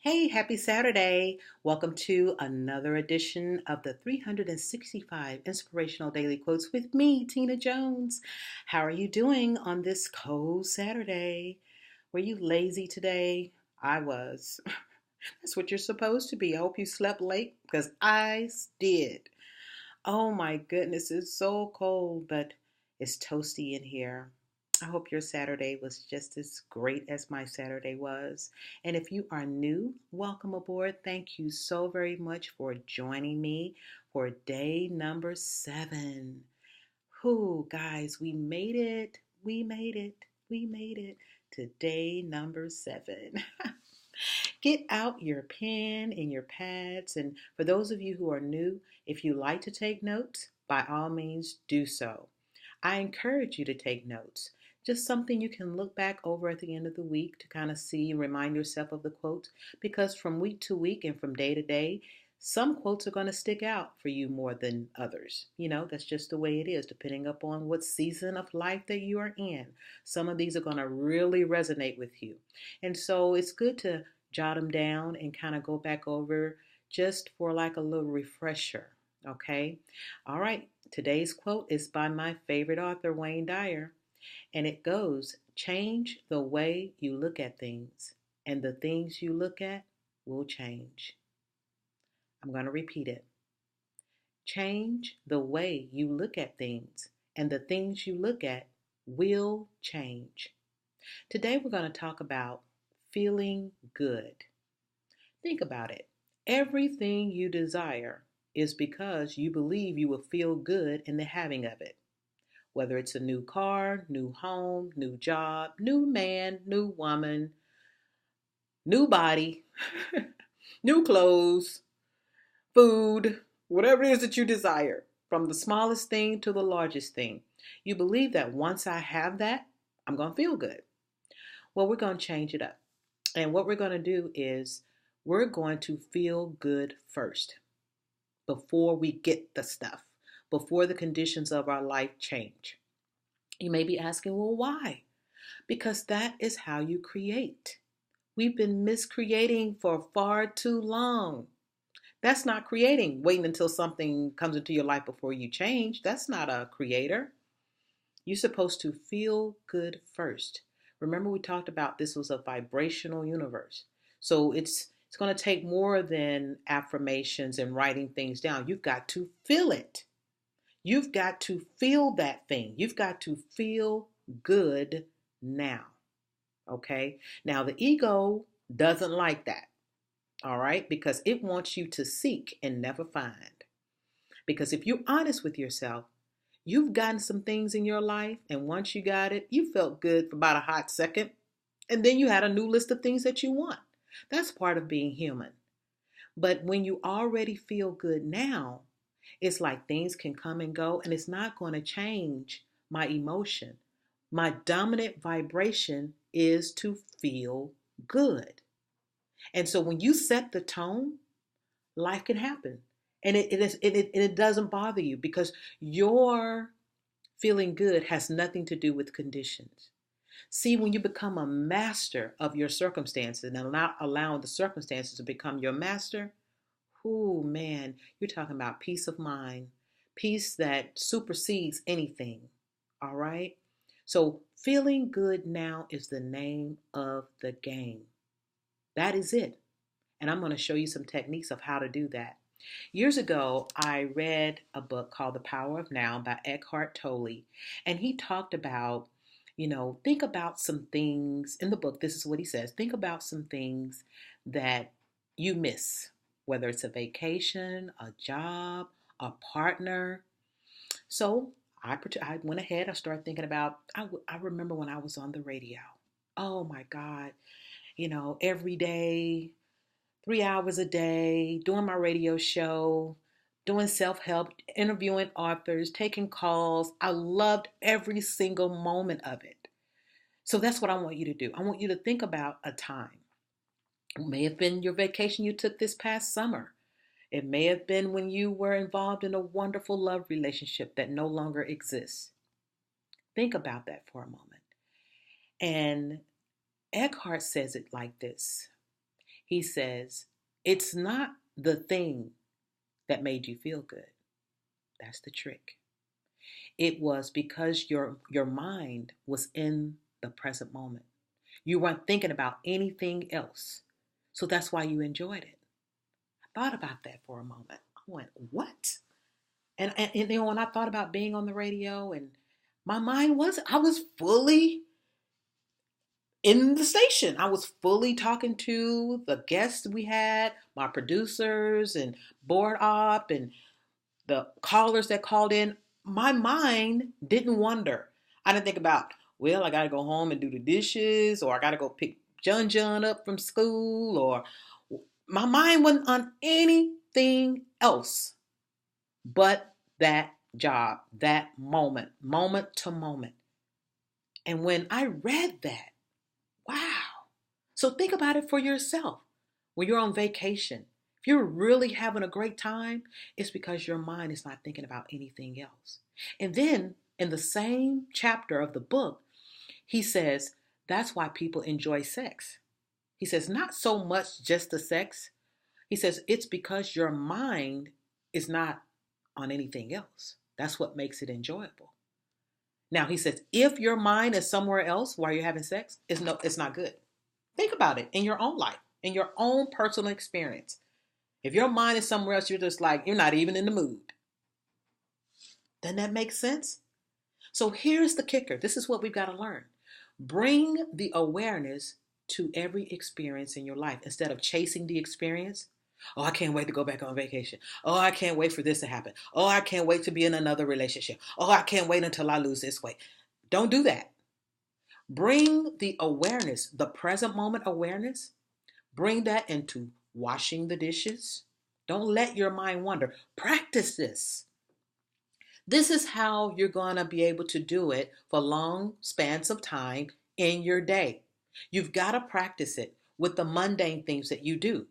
Hey, happy Saturday. Welcome to another edition of the 365 Inspirational Daily Quotes with me, Teena Jones. How are you doing on this cold Saturday? Were you lazy today? I was. That's what you're supposed to be. I hope you slept late because I did. Oh my goodness, it's so cold, but it's toasty in here. I hope your Saturday was just as great as my Saturday was. And if you are new, welcome aboard. Thank you so very much for joining me for day number 7. Whoo, guys, we made it. We made it. We made it to day number 7. Get out your pen and your pads. And for those of you who are new, if you like to take notes, by all means do so. I encourage you to take notes. Just something you can look back over at the end of the week to kind of see and remind yourself of the quotes. Because from week to week and from day to day, some quotes are going to stick out for you more than others. That's just the way it is, depending upon what season of life that you are in. Some of these are going to really resonate with you. And so it's good to jot them down and kind of go back over just for like a little refresher. Okay. All right. Today's quote is by my favorite author, Wayne Dyer. And it goes, change the way you look at things, and the things you look at will change. I'm going to repeat it. Change the way you look at things, and the things you look at will change. Today we're going to talk about feeling good. Think about it. Everything you desire is because you believe you will feel good in the having of it. Whether it's a new car, new home, new job, new man, new woman, new body, new clothes, food, whatever it is that you desire, from the smallest thing to the largest thing. You believe that once I have that, I'm going to feel good. Well, we're going to change it up. And what we're going to do is we're going to feel good first before we get the stuff, before the conditions of our life change. You may be asking, well, why? Because that is how you create. We've been miscreating for far too long. That's not creating, waiting until something comes into your life before you change. That's not a creator. You're supposed to feel good first. Remember, we talked about this was a vibrational universe. So it's going to take more than affirmations and writing things down. You've got to feel it. You've got to feel that thing. You've got to feel good now. Okay? Now, the ego doesn't like that. All right? Because it wants you to seek and never find. Because if you're honest with yourself, you've gotten some things in your life, and once you got it, you felt good for about a hot second, and then you had a new list of things that you want. That's part of being human. But when you already feel good now, it's like things can come and go, and it's not going to change my emotion. My dominant vibration is to feel good. And so when you set the tone, life can happen. And it doesn't bother you because your feeling good has nothing to do with conditions. See, when you become a master of your circumstances and allowing the circumstances to become your master, oh man, you're talking about peace of mind, peace that supersedes anything. All right? So, feeling good now is the name of the game. That is it. And I'm going to show you some techniques of how to do that. Years ago, I read a book called The Power of Now by Eckhart Tolle. And he talked about, think about some things in the book. This is what he says. Think about some things that you miss, whether it's a vacation, a job, a partner. So I went ahead. I started thinking about, I remember when I was on the radio. Oh my God. Every day, 3 hours a day, doing my radio show, doing self-help, interviewing authors, taking calls. I loved every single moment of it. So that's what I want you to do. I want you to think about a time. It may have been your vacation you took this past summer. It may have been when you were involved in a wonderful love relationship that no longer exists. Think about that for a moment. And Eckhart says it like this. He says, it's not the thing that made you feel good. That's the trick. It was because your mind was in the present moment. You weren't thinking about anything else. So that's why you enjoyed it. I thought about that for a moment. I went, what? And when I thought about being on the radio, and my mind was, I was fully in the station. I was fully talking to the guests we had, my producers and board op and the callers that called in. My mind didn't wander. I didn't think about, well, I got to go home and do the dishes, or I got to go pick John up from school, or my mind wasn't on anything else but that job, that moment, moment to moment. And when I read that, wow. So think about it for yourself. When you're on vacation, if you're really having a great time, it's because your mind is not thinking about anything else. And then in the same chapter of the book, he says that's why people enjoy sex. He says not so much just the sex. He says it's because your mind is not on anything else. That's what makes it enjoyable. Now he says if your mind is somewhere else while you're having sex, it's not good. Think about it in your own life, in your own personal experience. If your mind is somewhere else, you're just like, you're not even in the mood. Doesn't that make sense? So here's the kicker. This is what we've got to learn. Bring the awareness to every experience in your life instead of chasing the experience. Oh, I can't wait to go back on vacation. Oh, I can't wait for this to happen. Oh, I can't wait to be in another relationship. Oh, I can't wait until I lose this weight. Don't do that. Bring the awareness, the present moment awareness. Bring that into washing the dishes. Don't let your mind wander. Practice this. This is how you're going to be able to do it for long spans of time in your day. You've got to practice it with the mundane things that you do.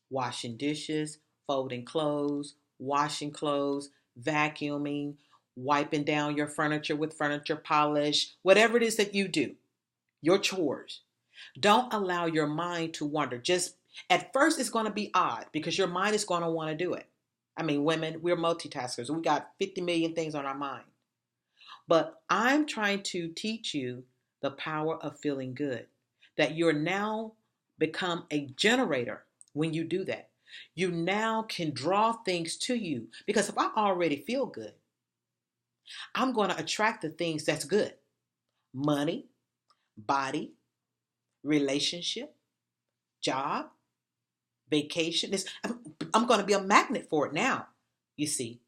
Washing dishes, folding clothes, washing clothes, vacuuming, wiping down your furniture with furniture polish, whatever it is that you do, your chores. Don't allow your mind to wander. Just at first, it's going to be odd because your mind is going to want to do it. I mean, women, we're multitaskers. We got 50 million things on our mind. But I'm trying to teach you the power of feeling good, that you're now become a generator when you do that. You now can draw things to you because if I already feel good, I'm going to attract the things that's good. Money, body, relationship, job, vacation. I'm going to be a magnet for it now, you see,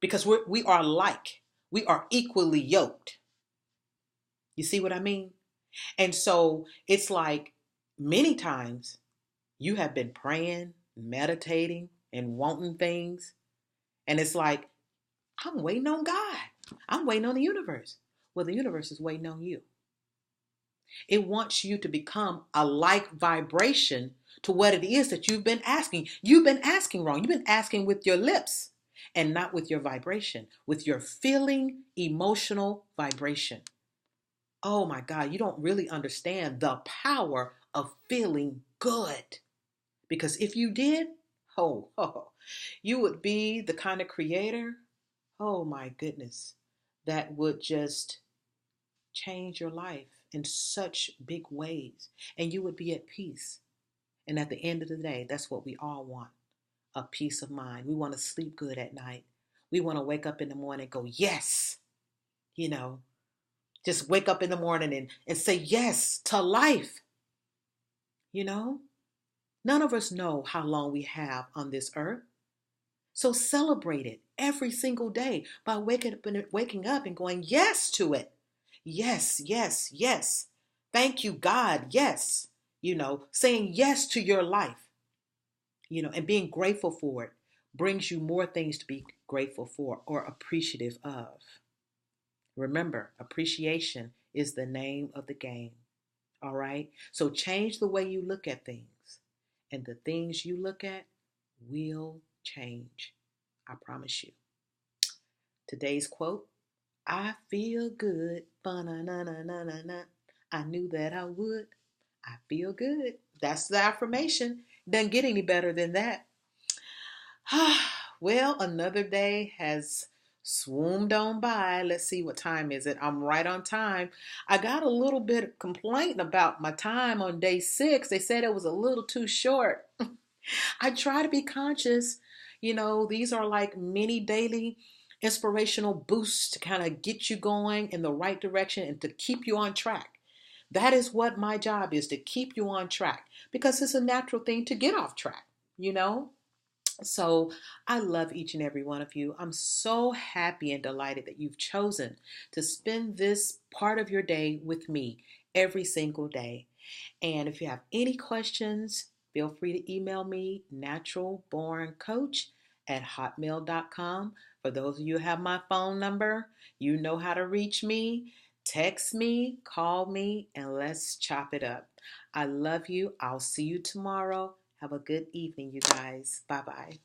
because we are alike. We are equally yoked. You see what I mean? And so it's like many times you have been praying, meditating, and wanting things. And it's like, I'm waiting on God. I'm waiting on the universe. Well, the universe is waiting on you. It wants you to become a like vibration to what it is that you've been asking. You've been asking wrong. You've been asking with your lips and not with your vibration, with your feeling, emotional vibration. Oh my God, you don't really understand the power of feeling good. Because if you did, you would be the kind of creator, oh my goodness, that would just change your life in such big ways. And you would be at peace. And at the end of the day, that's what we all want, a peace of mind. We want to sleep good at night. We want to wake up in the morning and go, yes, you know, just wake up in the morning and say yes to life. You know, none of us know how long we have on this earth. So celebrate it every single day by waking up and going yes to it. Yes, yes, yes. Thank you, God. Yes. You know, saying yes to your life, you know, and being grateful for it brings you more things to be grateful for or appreciative of. Remember, appreciation is the name of the game. All right. So change the way you look at things, and the things you look at will change. I promise you. Today's quote: I feel good. Ba-na-na-na-na-na-na. I knew that I would. I feel good. That's the affirmation. Doesn't get any better than that. Well, another day has swooned on by. Let's see, what time is it? I'm right on time. I got a little bit of complaint about my time on day 6. They said it was a little too short. I try to be conscious. These are like mini daily inspirational boosts to kind of get you going in the right direction and to keep you on track. That is what my job is, to keep you on track, because it's a natural thing to get off track, you know? So I love each and every one of you. I'm so happy and delighted that you've chosen to spend this part of your day with me every single day. And if you have any questions, feel free to email me, naturalborncoach@hotmail.com. For those of you who have my phone number, you know how to reach me. Text me, call me, and let's chop it up. I love you. I'll see you tomorrow. Have a good evening, you guys. Bye bye.